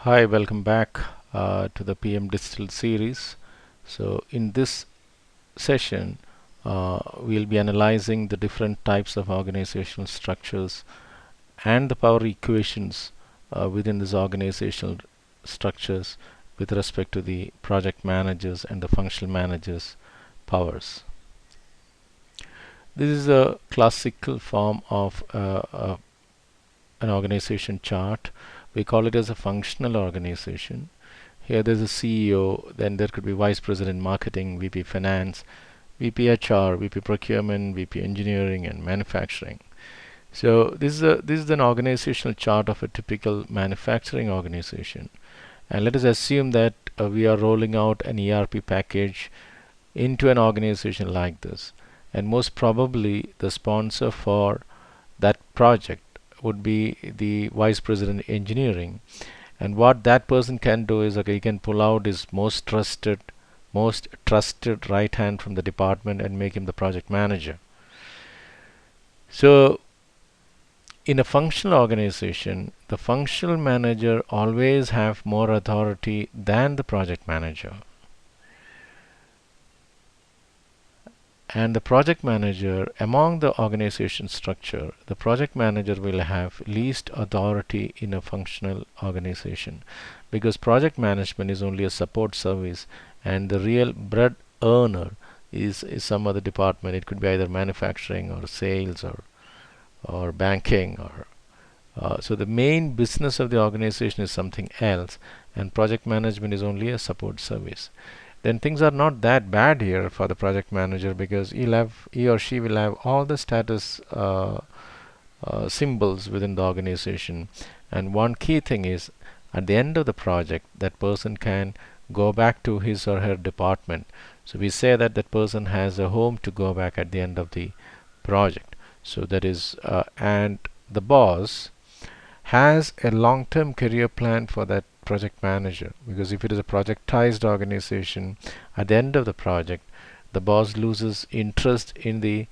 Hi, welcome back to the PMdistilled series. So in this session, we'll be analyzing the different types of organizational structures and the power equations within these organizational structures with respect to the project managers and the functional managers' powers. This is a classical form of an organization chart. We call it as a functional organization. Here there's a CEO, then there could be Vice President Marketing, VP Finance, VP HR, VP Procurement, VP Engineering and Manufacturing. So this is an organizational chart of a typical manufacturing organization. And let us assume that we are rolling out an ERP package into an organization like this. And most probably the sponsor for that project would be the Vice President Engineering. And what that person can do is, okay, he can pull out his most trusted right hand from the department and make him the project manager. So in a functional organization, the functional manager always have more authority than the project manager. And the project manager, among the organization structure, the project manager will have least authority in a functional organization, because project management is only a support service and the real bread earner is some other department. It could be either manufacturing or sales or banking so the main business of the organization is something else, and project management is only a support service. Then things are not that bad here for the project manager, because he or she will have all the status symbols within the organization. And one key thing is, at the end of the project, that person can go back to his or her department. So we say that that person has a home to go back at the end of the project. So that is, and the boss has a long-term career plan for that project manager, because if it is a projectized organization, at the end of the project the boss loses interest in the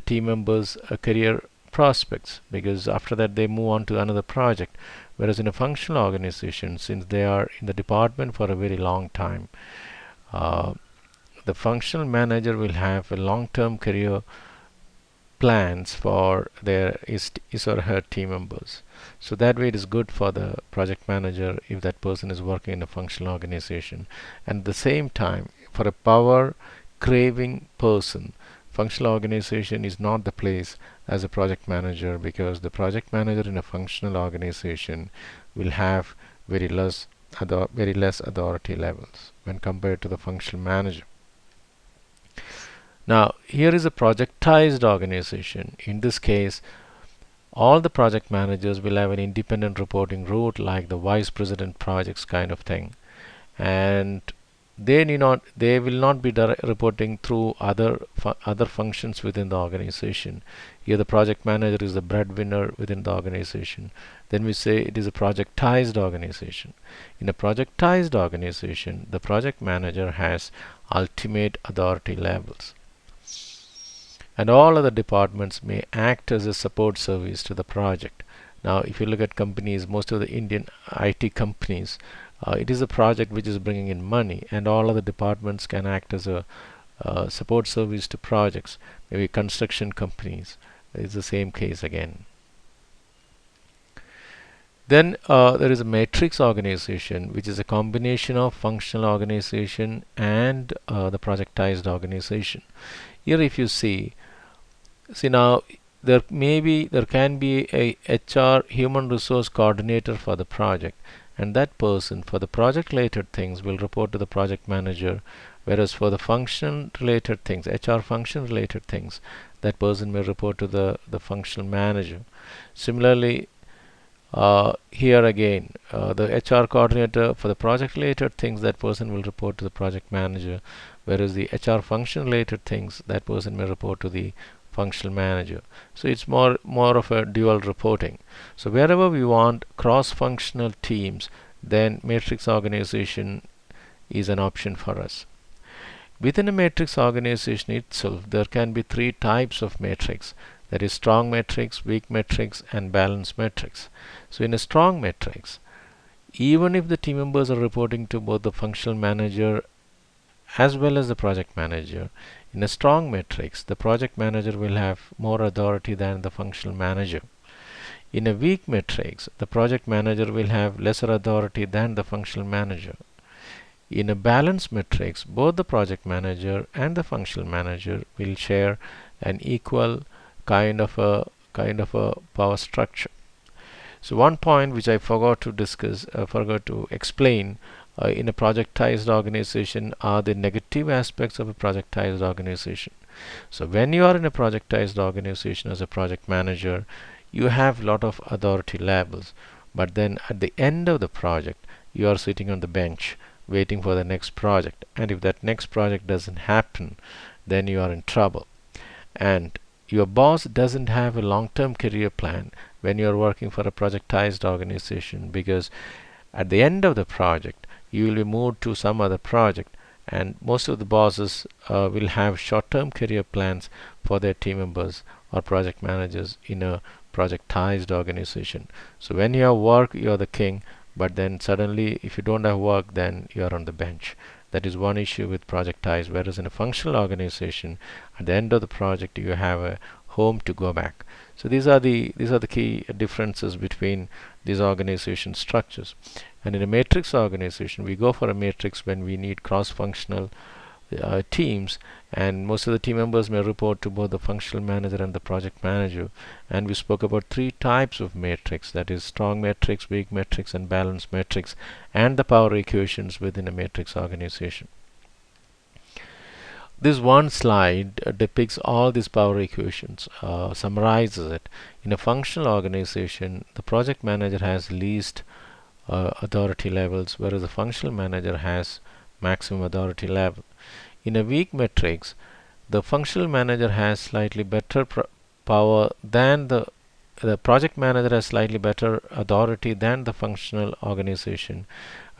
team members' career prospects, because after that they move on to another project. Whereas in a functional organization, since they are in the department for a very long time, the functional manager will have a long-term career plans for his or her team members. So that way it is good for the project manager if that person is working in a functional organization. And at the same time, for a power craving person, functional organization is not the place as a project manager, because the project manager in a functional organization will have very less authority levels when compared to the functional manager. Now here is a projectized organization. In this case, all the project managers will have an independent reporting route, like the vice president projects kind of thing, and they will not be reporting through other functions within the organization. Here the project manager is the breadwinner within the organization. Then we say it is a projectized organization. In a projectized organization, the project manager has ultimate authority levels, and all other departments may act as a support service to the project. Now if you look at companies, most of the Indian IT companies, it is a project which is bringing in money, and all other departments can act as a support service to projects. Maybe construction companies, it's the same case again. Then there is a matrix organization, which is a combination of functional organization and the projectized organization. Here if you see now, there can be a HR, human resource coordinator for the project, and that person for the project related things will report to the project manager, whereas for the function related things, HR function related things, that person may report to the functional manager. Similarly, here again, the HR coordinator for the project related things, that person will report to the project manager, whereas the HR function related things, that person may report to the functional manager. So it's more of a dual reporting. So wherever we want cross-functional teams, then matrix organization is an option for us. Within a matrix organization itself, there can be three types of matrix. That is strong matrix, weak matrix, and balanced matrix. So in a strong matrix, even if the team members are reporting to both the functional manager as well as the project manager, in a strong matrix, the project manager will have more authority than the functional manager. In a weak matrix, the project manager will have lesser authority than the functional manager. In a balanced matrix, both the project manager and the functional manager will share an equal kind of a power structure. So one point which I forgot to explain in a projectized organization are the negative aspects of a projectized organization. So when you are in a projectized organization as a project manager, you have a lot of authority levels, but then at the end of the project, you are sitting on the bench waiting for the next project, and if that next project doesn't happen, then you are in trouble. And your boss doesn't have a long-term career plan when you are working for a projectized organization, because at the end of the project you will be moved to some other project, and most of the bosses will have short-term career plans for their team members or project managers in a projectized organization. So when you have work, you are the king, but then suddenly if you don't have work, then you are on the bench. That is one issue with projectized. Whereas in a functional organization, at the end of the project you have a home to go back. So these are the key differences between these organization structures. And in a matrix organization, we go for a matrix when we need cross-functional teams, and most of the team members may report to both the functional manager and the project manager. And we spoke about three types of matrix, that is strong matrix, weak matrix, and balanced matrix, and the power equations within a matrix organization. This one slide depicts all these power equations, summarizes it. In a functional organization, the project manager has least authority levels, whereas the functional manager has maximum authority level. In a weak matrix, the functional manager has slightly better power than the project manager has slightly better authority than the functional organization.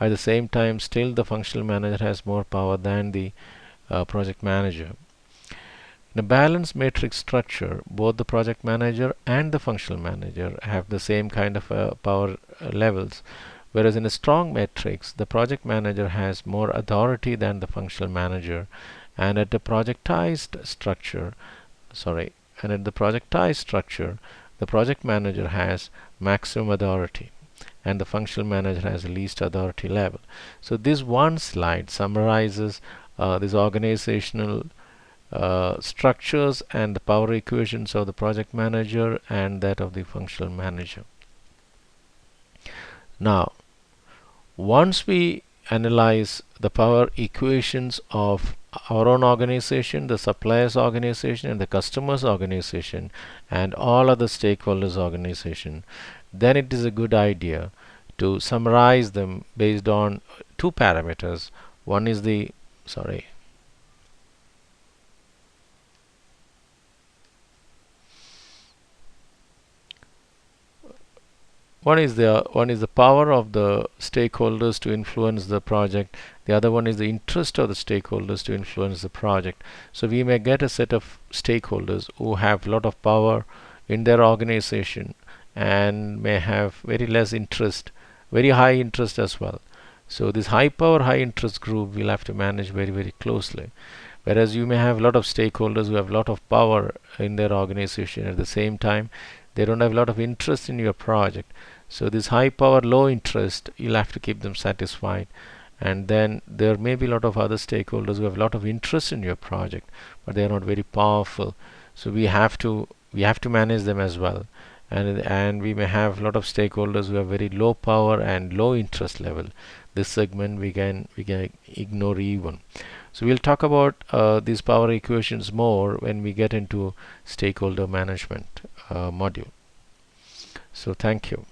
At the same time, still the functional manager has more power than the project manager. In a balanced matrix structure, both the project manager and the functional manager have the same kind of power levels. Whereas in a strong matrix, the project manager has more authority than the functional manager, and at the projectized structure, the project manager has maximum authority and the functional manager has the least authority level. So this one slide summarizes these organizational structures and the power equations of the project manager and that of the functional manager. Now, once we analyze the power equations of our own organization, the suppliers organization, and the customers organization, and all other stakeholders organization, then it is a good idea to summarize them based on two parameters. One is the One is the power of the stakeholders to influence the project. The other one is the interest of the stakeholders to influence the project. So we may get a set of stakeholders who have a lot of power in their organization and may have very less interest, very high interest as well. So this high power, high interest group we'll have to manage very, very closely. Whereas you may have a lot of stakeholders who have a lot of power in their organization. At the same time, they don't have a lot of interest in your project. So this high power, low interest, you'll have to keep them satisfied. And then there may be a lot of other stakeholders who have a lot of interest in your project, but they are not very powerful. So we have to manage them as well. And we may have a lot of stakeholders who have very low power and low interest level. This segment we can ignore even. So we'll talk about these power equations more when we get into stakeholder management module. So thank you.